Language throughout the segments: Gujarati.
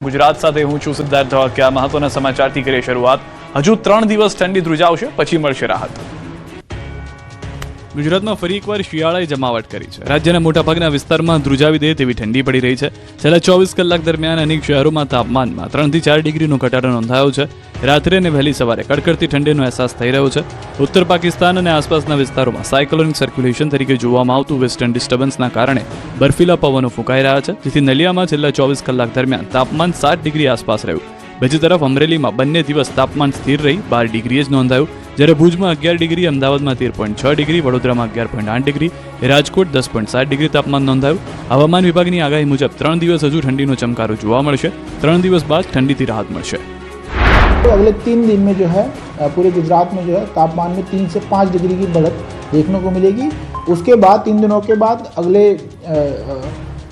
ગુજરાત સાથે હું છું સિદ્ધાર્થ ધોળકિયા। મહત્વના સમાચારથી કરીએ શરૂઆત। હજુ 3 દિવસ ઠંડી ધ્રુજાવશે, પછી મળશે રાહત। ગુજરાતમાં ફરી એકવાર શિયાળાએ જમાવટ કરી છે। રાજ્યના મોટાભાગના વિસ્તારમાં ધ્રુજાવી દે તેવી ઠંડી પડી રહી છે। છેલ્લા 24 કલાક દરમિયાન અનેક શહેરોમાં તાપમાનમાં 3 થી 4 ડિગ્રીનો ઘટાડો નોંધાયો છે। રાત્રે અને વહેલી સવારે કડકડતી ઠંડીનો અહેસાસ થઈ રહ્યો છે। ઉત્તર પાકિસ્તાન અને આસપાસના વિસ્તારોમાં સાયક્લોનિક સર્ક્યુલેશન તરીકે જોવામાં આવતું વેસ્ટર્ન ડિસ્ટર્બન્સના કારણે બર્ફીલા પવનો ફૂંકાઈ રહ્યા છે, જેથી નલિયામાં છેલ્લા 24 કલાક દરમિયાન તાપમાન 7 ડિગ્રી આસપાસ રહ્યું। બીજી તરફ અમરેલીમાં બંને દિવસ તાપમાન સ્થિર રહી 12 ડિગ્રીએ જ નોંધાયું, જ્યારે ભુજમાં 11 ડિગ્રી, અમદાવાદમાં 13.6 ડિગ્રી, વડોદરામાં 11.8 ડિગ્રી, રાજકોટ 10.7 ડિગ્રી તાપમાન નોંધાયું। હવામાન વિભાગની આગાહી મુજબ 3 દિવસ હજુ ઠંડીનો ચમકારો જોવા મળશે। 3 દિવસ બાદ ठंडीથી રાહત મળશે। तो अगले 3 दिन में जो है पूरे गुजरात में जो है तापमान में 3 से 5 डिग्री की बढ़त देखने को मिलेगी। उसके बाद 3 दिनों के बाद अगले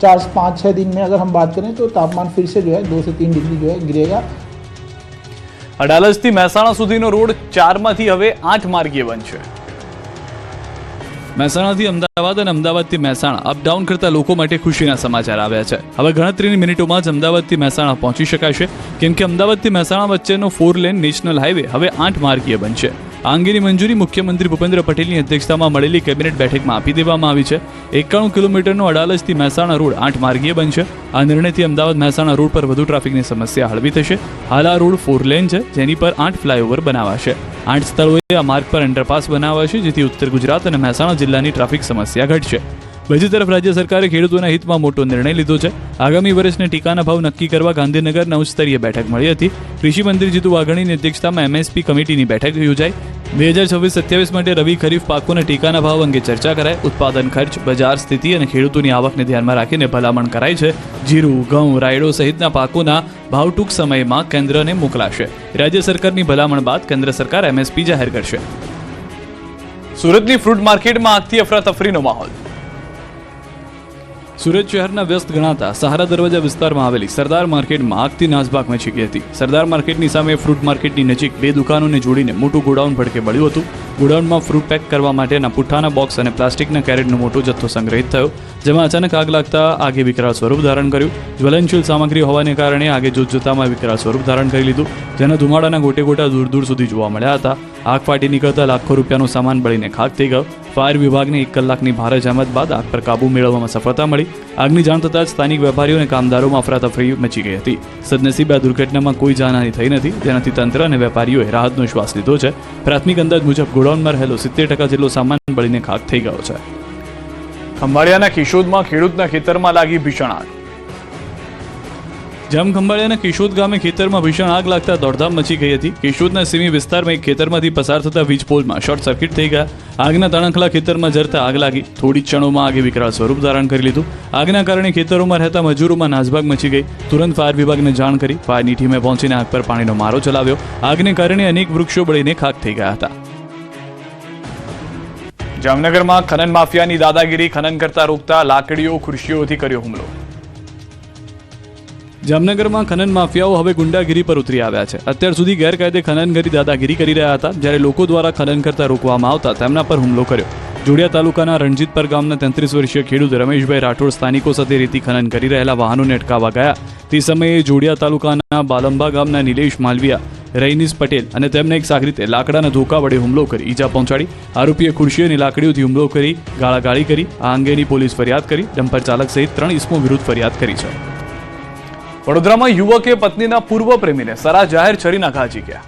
4 से 5-6 दिन में अगर हम बात करें तो तापमान फिर से जो है 2 से 3 डिग्री जो है गिरेगा। અડાલજથી મહેસાણા સુધીનો રોડ 4માંથી હવે 8 માર્ગીય બનશે। મહેસાણાથી અમદાવાદ અને અમદાવાદથી મહેસાણા અપડાઉન કરતા લોકો માટે ખુશીના સમાચાર આવ્યા છે। હવે ગણતરીની મિનિટોમાં જ અમદાવાદથી મહેસાણા પહોંચી શકાશે, કેમ કે અમદાવાદથી મહેસાણા વચ્ચેનો 4 લેન નેશનલ હાઈવે હવે 8 માર્ગીય બનશે। આ અંગેની મંજૂરી મુખ્યમંત્રી ભૂપેન્દ્ર પટેલની અધ્યક્ષતામાં મળેલી કેબિનેટ બેઠકમાં આપી દેવામાં આવી છે। 91 કિલોમીટરનો અડાલજથી મહેસાણા રોડ 8 માર્ગીય બનશે। આ નિર્ણયથી અમદાવાદ મહેસાણા રોડ પર વધુ ટ્રાફિકની સમસ્યા હળવી થશે। હાલ આ રોડ 4 લેન છે, જેની પર 8 ફ્લાયઓવર બનાવાશે। 8 સ્થળોએ આ માર્ગ પર અંડરપાસ બનાવાશે, જેથી ઉત્તર ગુજરાત અને મહેસાણા જિલ્લાની ટ્રાફિક સમસ્યા ઘટશે। બીજી તરફ રાજ્ય સરકારે ખેડૂતોના હિતમાં મોટો નિર્ણય લીધો છે। આગામી વર્ષને ટેકાના ભાવ નક્કી કરવા ગાંધીનગરના ઉચ્ચસ્તરીય બેઠક મળી હતી। કૃષિ મંત્રી જીતુ વાઘાણીની અધ્યક્ષતામાં MSP કમિટીની બેઠક યોજાઈ। 2026-27 માટે રવિ ખરીફ પાકોના ટેકાના ભાવ અંગે ચર્ચા કરાઈ। ઉત્પાદન ખર્ચ, બજાર સ્થિતિ અને ખેડૂતોની આવકને ધ્યાનમાં રાખીને ભલામણ કરાઈ છે। જીરું, ઘઉં, રાયડો સહિતના પાકોના ભાવ ટૂંક સમયમાં કેન્દ્રને મોકલાશે। રાજ્ય સરકારની ભલામણ બાદ કેન્દ્ર સરકાર MSP જાહેર કરશે। સુરતની ફ્રૂટ માર્કેટમાં આગથી અફરાતફરીનો માહોલ। સુરત શહેરના વ્યસ્ત ગણાતા સહારા દરવાજા વિસ્તારમાં આવેલી સરદાર માર્કેટમાં આગથી નાસભાગ મચી ગઈ હતી। સરદાર માર્કેટની સામે ફ્રૂટ માર્કેટની નજીક 2 દુકાનોને જોડીને મોટું ગોડાઉન ભડકે બળ્યું હતું। ગોડાઉનમાં ફ્રૂટ પેક કરવા માટેના પુઠ્ઠાના બોક્સ અને પ્લાસ્ટિકના કેરેટનો મોટો જથ્થો સંગ્રહિત થયો, જેમાં અચાનક આગ લાગતા આગે વિકરાળ સ્વરૂપ ધારણ કર્યું। જ્વલનશીલ સામગ્રી હોવાને કારણે આગે જોતજોતામાં વિકરાળ સ્વરૂપ ધારણ કરી લીધું, જેના ધુમાડાના ગોટે ગોટા દૂર દૂર સુધી જોવા મળ્યા હતા। આગ ફાટી નીકળતા લાખો રૂપિયાનો સામાન બળીને ખાખ થઈ ગયો। ફાયર વિભાગને 1 કલાકની ભારે જહેમત બાદ આગ પર કાબુ મેળવવામાં સફળતા મળી। આગની જાણ થતાં જ સ્થાનિક વેપારીઓ અને કામદારોમાં અફરાતફરી મચી ગઈ હતી। સદનસીબે આ દુર્ઘટનામાં કોઈ જાનહાની થઈ નથી, જેનાથી તંત્ર અને વેપારીઓએ રાહતનો શ્વાસ લીધો છે। પ્રાથમિક અંદાજ મુજબ ગોડાઉનમાં રહેલો 70% જેટલો સામાન બળીને ખાખ થઈ ગયો છે। ખંભાળિયાના કિશોદમાં ખેડૂતના ખેતરમાં લાગી ભીષણ આગ। જામખંભાળિયાના કિશોદ ગામે ખેતરમાં ભીષણ આગ લાગતા દોડધામ મચી ગઈ હતી। કિશોદના સીમી વિસ્તારમાં એક ખેતરમાંથી પસાર થતા વીજ પોલમાં શોર્ટ સર્કિટ થઈ ગયા। આગના તણખલા ખેતરમાં જરતા આગ લાગી। થોડી જ ક્ષણોમાં આગે વિકરાળ સ્વરૂપ ધારણ કરી લીધું। આગના કારણે ખેતરોમાં રહેતા મજૂરોમાં નાસભાગ મચી ગઈ। તુરંત ફાયર વિભાગને જાણ કરી ફાયરની ટીમે પહોંચીને આગ પર પાણીનો મારો ચલાવ્યો। આગને કારણે અનેક વૃક્ષો બળીને ખાખ થઈ ગયા હતા। જામનગરમાં ખનન માફિયાની દાદાગીરી, ખનન કરતા રોકતા લાકડીઓ, ખુરશીઓથી કર્યો હુમલો। જામનગરમાં ખનન માફિયાઓ હવે ગુંડાગીરી પર ઉતરી આવ્યા છે। અત્યાર સુધી ગેરકાયદે ખનન કરી દાદાગીરી કરી રહ્યા હતા, જ્યારે લોકો દ્વારા ખનન કરતા રોકવામાં આવતા તેમના પર હુમલો કર્યો। જોડિયા તાલુકાના રણજીતપર ગામના 33 વર્ષીય ખેડૂત રમેશભાઈ રાઠોડ સ્થાનિકો સાથે રેતી ખનન કરી રહેલા વાહનોને અટકાવવા ગયા। તે સમયે જોડિયા તાલુકાના બાલંબા ગામના નિલેશ માલવિયા, રૈનીસ પટેલ અને તેમના એક સાગરીતે લાકડાના ધોકા વડે હુમલો કરી ઈજા પહોંચાડી। આરોપીએ ખુરશી અને લાકડીઓથી હુમલો કરી ગાળાગાળી કરી। આ અંગેની પોલીસ ફરિયાદ કરી ડમ્પર ચાલક સહિત 3 ઇસમો વિરુદ્ધ ફરિયાદ કરી છે। વડોદરામાં યુવકે પત્નીના પૂર્વ પ્રેમીને સરા જાહેર છરીના ઘા ઝીક્યા।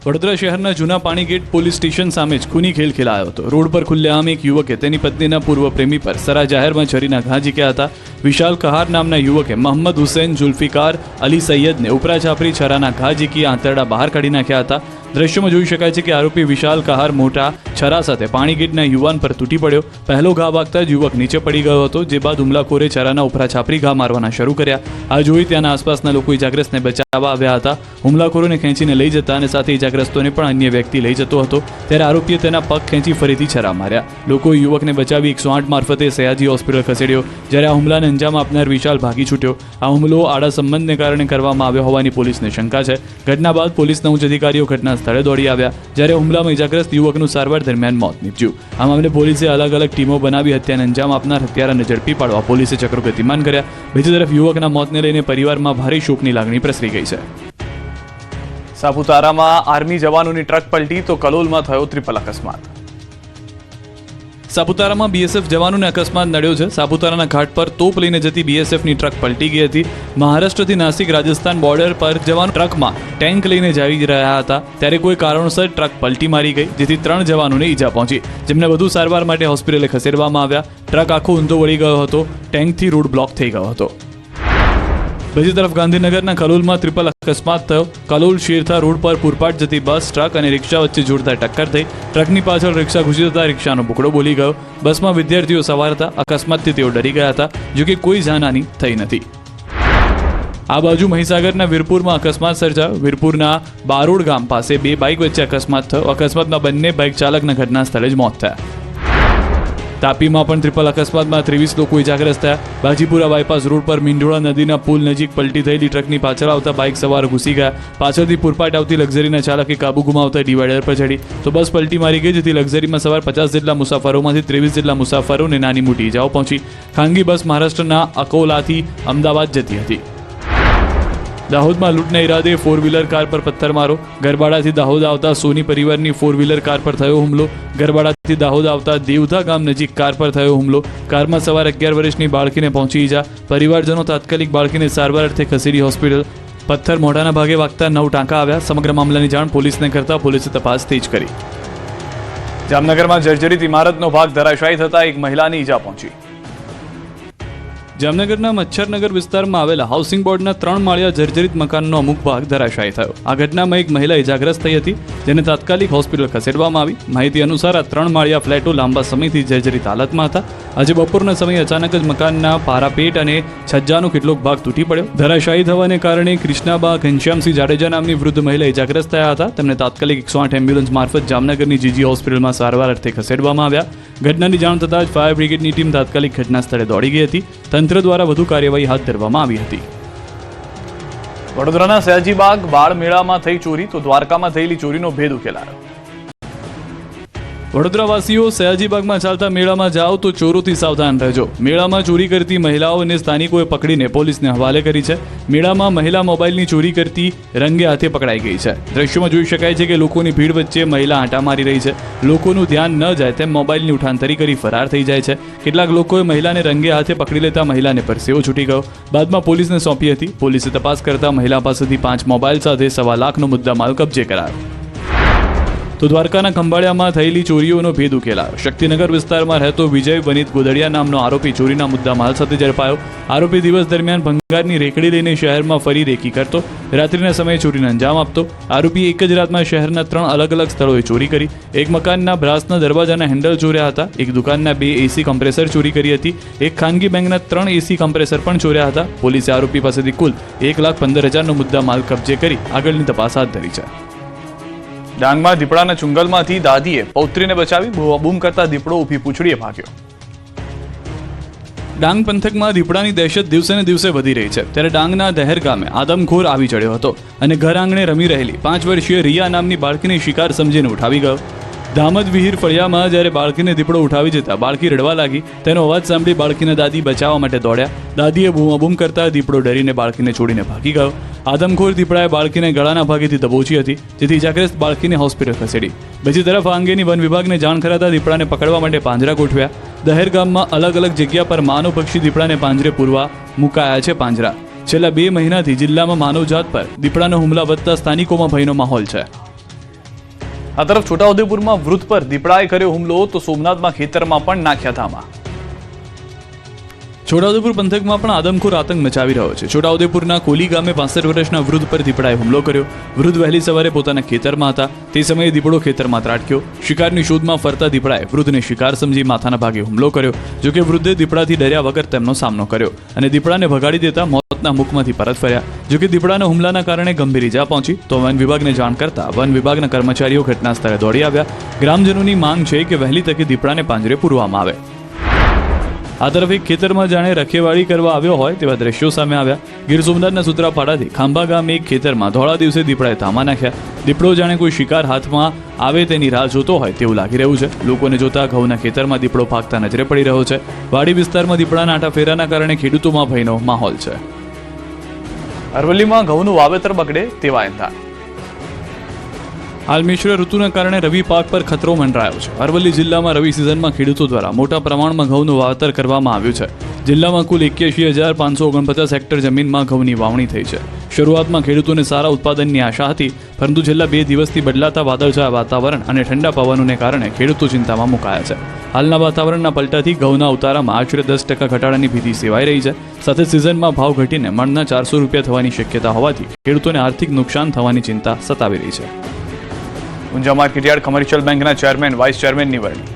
વડોદરા શહેરના જૂના પાણીગેટ પોલીસ સ્ટેશન સામે જ ખૂની ખેલ ખેલાયો હતો। રોડ પર ખુલ્લેઆમ એક યુવકે તેની પત્નીના પૂર્વ પ્રેમી પર સરા જાહેરમાં છરીના ઘા ઝીક્યા હતા। વિશાલ કહાર નામના યુવકે મોહમ્મદ હુસૈન જુલ્ફિકાર અલી સૈયદને ઉપરા છાપરી છરાના ઘા ઝીકી આંતરડા બહાર કાઢી નાખ્યા હતા। દ્રશ્યમાં જોઈ શકાય છે કે આરોપી વિશાલ કહાર મોટા છરા સાથે પાણીગેટના યુવાન પર તૂટી પડ્યો। પહેલો ઘા વાગતા જ યુવક નીચે પડી ગયો હતો, જે બાદ હુમલાખોરે છરાના ઉપરા છાપરી ઘા મારવાના શરૂ કર્યા। આ જોઈ ત્યાંના આસપાસના લોકો ઇજાગ્રસ્તને બચાવવા આવ્યા હતા। હુમલાખોરોને ખેંચીને લઈ જતા અને સાથે ઇજાગ્રસ્તોને પણ અન્ય વ્યક્તિ લઈ જતો હતો, ત્યારે આરોપીએ તેના પગ ખેંચી ફરીથી છરા માર્યા। લોકોએ યુવકને બચાવી 108 મારફતે સયાજી હોસ્પિટલ ખસેડ્યો, જ્યારે આ હુમલાને અંજામ આપનાર વિશાલ ભાગી છૂટ્યો। આ હુમલો આડા સંબંધને કારણે કરવામાં આવ્યો હોવાની પોલીસને શંકા છે। ઘટના બાદ પોલીસના ઉચ્ચ અધિકારીઓ ઘટના સ્થળે દોડી આવ્યા, જ્યારે હુમલામાં ઇજાગ્રસ્ત યુવકનું સારવાર દરમિયાન મોત નીપજ્યું. આ મામલે પોલીસે અલગ અલગ ટીમો બનાવી હત્યાને અંજામ આપનાર હત્યારાને ઝડપી પાડવા પોલીસે ચક્રો ગતિમાન કર્યા. બીજી તરફ યુવકના મોતને લઈને પરિવારમાં ભારે શોકની લાગણી પ્રસરી ગઈ છે. સાપુતારામાં આર્મી જવાનોની ટ્રક પલટી તો કલોલમાં થયો ટ્રિપલ અકસ્માત. સાપુતારામાં બીએસએફ જવાનોને અકસ્માત નડ્યો છે. સાપુતારાના ઘાટ પર તોપ લઈને જતી બીએસએફની ટ્રક પલટી ગઈ હતી. મહારાષ્ટ્રથી નાસિક રાજસ્થાન બોર્ડર પર જવાનો ટ્રકમાં ટેન્ક લઈને જઈ રહ્યા હતા, ત્યારે કોઈ કારણોસર ટ્રક પલટી મારી ગઈ, જેથી 3 જવાનોને ઈજા પહોંચી, જેમને વધુ સારવાર માટે હોસ્પિટલે ખસેડવામાં આવ્યા. ટ્રક આખો ઊંધો વળી ગયો હતો. ટેન્કથી રોડ બ્લોક થઈ ગયો હતો. બીજી તરફ ગાંધીનગરના કલોલમાં ટ્રિપલ અકસ્માત થયો. કલોલ શેરથા રોડ પર પૂરપાટ જતી બસ, ટ્રક અને રિક્ષા વચ્ચે જોરદાર ટક્કર થઈ. ટ્રકની પાછળ રિક્ષા ઘૂસી જતા રિક્ષાનો બુકડો બોલી ગયો. બસમાં વિદ્યાર્થીઓ સવાર હતા. અકસ્માતથી તેઓ ડરી ગયા હતા, જોકે કોઈ જાનહાની થઈ નથી. આ બાજુ મહીસાગરના વીરપુરમાં અકસ્માત સર્જાયો. વીરપુરના બારોડ ગામ પાસે 2 બાઇક વચ્ચે અકસ્માત થયો. અકસ્માતમાં બંને બાઇક ચાલકના ઘટના સ્થળે જ મોત થયા. તાપીમાં પણ ટ્રિપલ અકસ્માતમાં 23 લોકો ઇજાગ્રસ્ત થયા. બાજીપુરા બાયપાસ રોડ પર મીંઢોળા નદીના પુલ નજીક પલટી થયેલી ટ્રકની પાછળ આવતા બાઇક સવારો ઘૂસી ગયા. પાછળથી પૂરપાટ આવતી લક્ઝરીના ચાલકે કાબુ ગુમાવતા ડિવાઈડર પર ચડી તો બસ પલટી મારી ગઈ, જેથી લક્ઝરીમાં સવાર 50 જેટલા મુસાફરોમાંથી 23 જેટલા મુસાફરોને નાની મોટી ઇજાઓ પહોંચી. ખાનગી બસ મહારાષ્ટ્રના અકોલાથી અમદાવાદ જતી હતી. દાહોદમાં લૂંટના ઈરાદે 4-વ્હીલર કાર પર પથ્થરમારો. ગરબાડાથી દાહોદ આવતા સોની પરિવારની 4-વ્હીલર કાર પર થયો હુમલો. ગરબાડાથી દાહોદ આવતા દેવધા ગામ નજીક કાર પર થયો હુમલો. કારમાં સવાર 11 વર્ષની બાળકીને પહોંચી ઈજા. પરિવારજનો તાત્કાલિક બાળકીને સારવાર અર્થે ખસેડી હોસ્પિટલ. પથ્થર મોઢાના ભાગે વાગતા 9 ટાંકા આવ્યા. સમગ્ર મામલાની જાણ પોલીસને કરતા પોલીસે તપાસ તેજ કરી. જામનગરમાં જર્જરિત ઇમારતનો ભાગ ધરાશાયી થતા એક મહિલાની ઈજા પહોંચી. જામનગરના મચ્છરનગર વિસ્તારમાં આવેલા હાઉસિંગ બોર્ડના 3 માળિયા જર્જરિત મકાનનો અમુક ભાગ ધરાશાયી થયો. આ ઘટનામાં એક મહિલા ઇજાગ્રસ્ત થઈ હતી, જેને તાત્કાલિક હોસ્પિટલ ખસેડવામાં આવી. માહિતી અનુસાર આ 3 માળિયા ફ્લેટો લાંબા સમયથી જર્જરિત હાલતમાં હતા. આજે બપોરના સમયે અચાનક જ મકાનના પારાપેટ અને છજ્જાનો કેટલોક ભાગ તૂટી પડ્યો. ધરાશાયી થવાને કારણે કૃષ્ણાબા ઘનશ્યામસિંહ જાડેજા નામની વૃદ્ધ મહિલા ઇજાગ્રસ્ત થયા હતા. તેમને તાત્કાલિક 108 એમ્બ્યુલન્સ મારફત જામનગરની જીજી હોસ્પિટલમાં સારવાર અર્થે ખસેડવામાં આવ્યા. ઘટનાની જાણ થતાં જ ફાયર બ્રિગેડની ટીમ તાત્કાલિક ઘટના સ્થળે દોડી ગઈ હતી. તંત્ર દ્વારા વધુ કાર્યવાહી હાથ ધરવામાં આવી હતી. વડોદરાના સયાજીબાગ બાળ મેળામાં થઈ ચોરી તો દ્વારકામાં થયેલી ચોરીનો ભેદ ઉકેલાયો. વડોદરાવાસીઓ સયાજીબાગમાં ચાલતા મેળામાં જાઓ તો ચોરોથી સાવધાન રહેજો. મેળામાં ચોરી કરતી મહિલાઓને સ્થાનિકોએ પકડીને પોલીસને હવાલે કરી છે. મેળામાં મહિલા મોબાઈલની ચોરી કરતી રંગે હાથે પકડાઈ ગઈ છે. દ્રશ્યોમાં જોઈ શકાય છે કે લોકોની ભીડ વચ્ચે મહિલા આંટા મારી રહી છે. લોકોનું ધ્યાન ન જાય તેમ મોબાઈલની ઉઠાંતરી કરી ફરાર થઈ જાય છે. કેટલાક લોકોએ મહિલાને રંગે હાથે પકડી લેતા મહિલાને પરસેવો છૂટી ગયો. બાદમાં પોલીસને સોંપી હતી. પોલીસે તપાસ કરતા મહિલા પાસેથી 5 મોબાઈલ સાથે $1.25 લાખનો મુદ્દામાલ કબજે કરાયો. તો દ્વારકાના ખંભાળિયામાં થયેલી ચોરીઓનો ભેદ ઉકેલાયો. શક્તિનગર વિસ્તારમાં રહેતો વિજય વનિત ગોદડિયા નામનો આરોપી ચોરીના મુદ્દામાલ સાથે ઝડપાયો. આરોપી દિવસ દરમિયાન ભંગારની રેકડી લઈને શહેરમાં ફરી રેકી કરતો. રાત્રિના સમયે ચોરીને અંજામ આપતો. આરોપીએ એક જ રાતમાં શહેરના 3 અલગ અલગ સ્થળોએ ચોરી કરી. એક મકાનના બ્રાસના દરવાજાના હેન્ડલ ચોર્યા હતા. એક દુકાનના 2 એસી કમ્પ્રેસર ચોરી કરી હતી. એક ખાનગી બેંકના 3 એસી કમ્પ્રેસર પણ ચોર્યા હતા. પોલીસે આરોપી પાસેથી કુલ $1,15,000નો મુદ્દામાલ કબજે કરી આગળની તપાસ હાથ ધરી છે. ડાંગમાં દીપડાના ચુંગલમાંથી દાદીએ પૌત્રીને બચાવી. બૂમ કરતા દીપડો ઊભી પૂંછડીએ ભાગ્યો. ડાંગ પંથકમાં દીપડાની દહેશત દિવસે ને દિવસે વધી રહી છે. ત્યારે ડાંગના દહેર ગામે આદમખોર આવી ચડ્યો હતો અને ઘર આંગણે રમી રહેલી 5 વર્ષીય રિયા નામની બાળકીને શિકાર સમજીને ઉઠાવી ગયો. ધામદ વિહીર ફળિયામાં જ્યારે બાળકીને દીપડો ઉઠાવી જતા બાળકી રડવા લાગી. તેનો અવાજ સાંભળી બાળકીના દાદી બચાવવા માટે દોડ્યા. દાદીએ બૂમાબૂમ કરતા દીપડો ડરીને બાળકીને છોડીને ભાગી ગયો. આદમખોર દીપડાએ બાળકીને ગળાના ભાગેથી દબોચી હતી, જેથી ઇજાગ્રસ્ત બાળકીને હોસ્પિટલ ખસેડી. બીજી તરફ આ અંગેની વન વિભાગને જાણ કરાતા દીપડાને પકડવા માટે પાંજરા ગોઠવ્યા. દહેર ગામમાં અલગ અલગ જગ્યા પર માનવ પક્ષી દીપડાને પાંજરે પૂરવા મુકાયા છે પાંજરા. છેલ્લા 2 મહિનાથી જિલ્લામાં માનવજાત પર દીપડાના હુમલા વધતા સ્થાનિકોમાં ભયનો માહોલ છે. આ તરફ છોટાઉદેપુરમાં વૃદ્ધ પર દીપડાએ કર્યો હુમલો તો સોમનાથમાં ખેતરમાં પણ નાખ્યા ધામા. છોટાઉદેપુર પંથકમાં પણ આદમખોર આતંક મચાવી રહ્યો છે. છોટાઉદેપુરના કોલી ગામે 65 વર્ષના વૃદ્ધ પર દીપડાએ હુમલો કર્યો. વૃદ્ધ વહેલી સવારે પોતાના ખેતરમાં હતા. તે સમયે દીપડો ખેતરમાં ત્રાટક્યો. શિકારની શોધમાં ફરતા દીપડાએ વૃદ્ધને શિકાર સમજી માથાના ભાગે હુમલો કર્યો. જોકે વૃદ્ધે દીપડાથી ડર્યા વગર તેમનો સામનો કર્યો અને દીપડાને ભગાડી દેતા મોતના મુખમાંથી પરત ફર્યા. જોકે દીપડાના હુમલાના કારણે ગંભીર ઈજા પહોંચી તો વન વિભાગને જાણ કરતા વન વિભાગના કર્મચારીઓ ઘટના સ્થળે દોડી આવ્યા. ગ્રામજનોની માંગ છે કે વહેલી તકે દીપડાને પાંજરે પૂરવામાં આવે. આ તરફ એક ખેતરમાં જાણે રખેવાળી કરવા આવ્યો હોય તેવા દ્રશ્યો સામે આવ્યા. ગીર સોમનાથના સૂત્રાપાડાથી ખાંભા ગામે એક ખેતરમાં ધોળા દિવસે દીપડાએ ધામા નાખ્યા. દીપડો જાણે કોઈ શિકાર હાથમાં આવે તેની રાહ જોતો હોય તેવું લાગી રહ્યું છે. લોકોને જોતા ઘઉંના ખેતરમાં દીપડો ભાગતા નજરે પડી રહ્યો છે. વાડી વિસ્તારમાં દીપડાના આટાફેરાના કારણે ખેડૂતોમાં ભયનો માહોલ છે. અરવલ્લીમાં ઘઉંનું વાવેતર બગડે તેવા એંધાણ. હાલ મિશ્ર ઋતુના કારણે રવિ પાક પર ખતરો મંડરાયો છે. અરવલ્લી જિલ્લામાં રવિ સિઝનમાં ખેડૂતો દ્વારા મોટા પ્રમાણમાં ઘઉંનું વાવેતર કરવામાં આવ્યું છે. જિલ્લામાં કુલ 81,549 હેક્ટર જમીનમાં ઘઉંની વાવણી થઈ છે. શરૂઆતમાં ખેડૂતોને સારા ઉત્પાદનની આશા હતી, પરંતુ છેલ્લા 2 દિવસથી બદલાતા વાદળછાયા વાતાવરણ અને ઠંડા પવનોને કારણે ખેડૂતો ચિંતામાં મુકાયા છે. હાલના વાતાવરણના પલટાથી ઘઉંના ઉતારામાં આશરે 10% ઘટાડાની ભીતિ સેવાઈ રહી છે. સાથે સિઝનમાં ભાવ ઘટીને મણના 400 રૂપિયા થવાની શક્યતા હોવાથી ખેડૂતોને આર્થિક નુકસાન થવાની ચિંતા સતાવી રહી છે. ઊંઝા માર્કેટયાર્ડ કમર્શિયલ બેંકના ચેરમેન વાઇસ ચેરમેનની વરણી.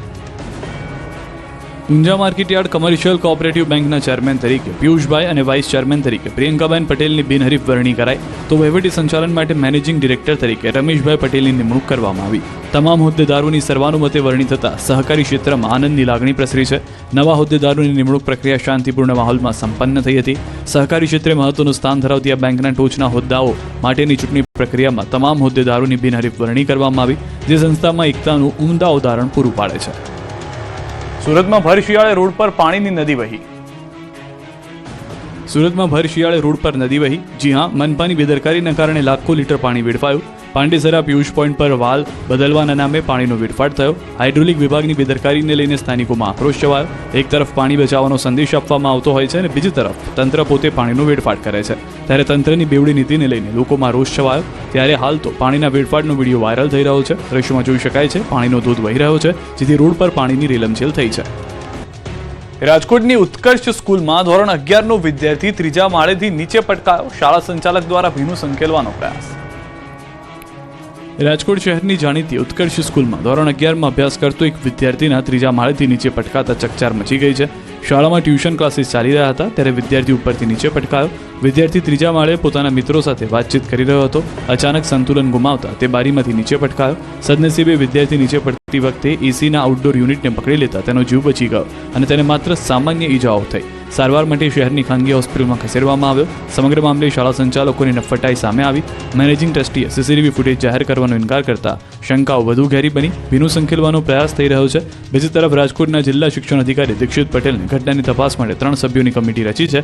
ઊંઝા માર્કેટયાર્ડ કમર્શિયલ કોઓપરેટિવ બેંકના ચેરમેન તરીકે પિયુષભાઈ અને વાઇસ ચેરમેન તરીકે પ્રિયંકાબેન પટેલની બિનહરીફ વરણી કરાઈ, તો વહીવટી સંચાલન માટે મેનેજિંગ ડિરેક્ટર તરીકે રમેશભાઈ પટેલની નિમણૂક કરવામાં આવી. તમામ હોદ્દેદારોની સર્વાનુમતે વરણી થતાં સહકારી ક્ષેત્રમાં આનંદની લાગણી પ્રસરી છે. નવા હોદ્દેદારોની નિમણૂક પ્રક્રિયા શાંતિપૂર્ણ માહોલમાં સંપન્ન થઈ હતી. સહકારી ક્ષેત્રે મહત્વનું સ્થાન ધરાવતી આ બેંકના ટોચના હોદ્દાઓ માટેની ચૂંટણી પ્રક્રિયામાં તમામ હોદ્દેદારોની બિનહરીફ વરણી કરવામાં આવી, જે સંસ્થામાં એકતાનું ઉમદા ઉદાહરણ પૂરું પાડે છે. સુરતમાં ભર શિયાળે રોડ પર પાણીની નદી વહી. સુરતમાં ભર શિયાળે રોડ પર નદી વહી. જી હા, મનપાની બેદરકારીના કારણે લાખો લીટર પાણી વેડફાયું. પાંડેસરા પિયુષ પોઈન્ટ પર વાલ બદલવાના નામે પાણીનો વેડફાટ થયો. હાઇડ્રોલિક વિભાગની બેદરકારીને લઈને સ્થાનિકોમાં આક્રોશ છવાયો. એક તરફ પાણી બચાવવાનો સંદેશ આપવામાં આવતો હોય છે અને બીજી તરફ તંત્ર પોતે પાણીનો વેડફાટ કરે છે. ત્યારે તંત્રની બેવડી નીતિને લઈને લોકોમાં રોષ છવાયો. ત્યારે હાલ તો પાણીના વેડફાટનો વિડીયો વાયરલ થઈ રહ્યો છે. દ્રશ્યોમાં જોઈ શકાય છે પાણીનો ધોધ વહી રહ્યો છે, જેથી રોડ પર પાણીની રેલમછેલ થઈ છે. રાજકોટની ઉત્કર્ષ સ્કૂલમાં ધોરણ 11નો વિદ્યાર્થી ત્રીજા માળેથી નીચે પટકાયો. શાળા સંચાલક દ્વારા ભીનું સંકેલવાનો પ્રયાસ. રાજકોટ શહેરની જાણીતી ઉત્કર્ષ સ્કૂલમાં ધોરણ 11માં અભ્યાસ કરતો એક વિદ્યાર્થીના ત્રીજા માળેથી નીચે પટકાતા ચકચાર મચી ગઈ છે. શાળામાં ટ્યુશન ક્લાસીસ ચાલી રહ્યા હતા ત્યારે વિદ્યાર્થી ઉપરથી નીચે પટકાયો. વિદ્યાર્થી ત્રીજા માળે પોતાના મિત્રો સાથે વાતચીત કરી રહ્યો હતો. અચાનક સંતુલન ગુમાવતા તે બારીમાંથી નીચે પટકાયો. સદનસીબે વિદ્યાર્થી નીચે પડતી વખતે એસીના આઉટડોર યુનિટને પકડી લેતા તેનો જીવ બચી ગયો અને તેને માત્ર સામાન્ય ઈજાઓ થઈ. સારવાર માટે શહેરની ખાનગી હોસ્પિટલમાં ખસેડવામાં આવ્યો. સમગ્ર મામલે શાળા સંચાલકોની નફટાઈ સામે આવી. મેનેજિંગ ટ્રસ્ટીએ સીસીટીવી ફૂટેજ જાહેર કરવાનો ઇનકાર કરતા શંકાઓ વધુ ઘેરી બની. ભીનું સંકેલવાનો પ્રયાસ થઈ રહ્યો છે. બીજી તરફ રાજકોટના જિલ્લા શિક્ષણ અધિકારી દીક્ષિત પટેલને ઘટનાની તપાસ માટે 3 સભ્યોની કમિટી રચી છે.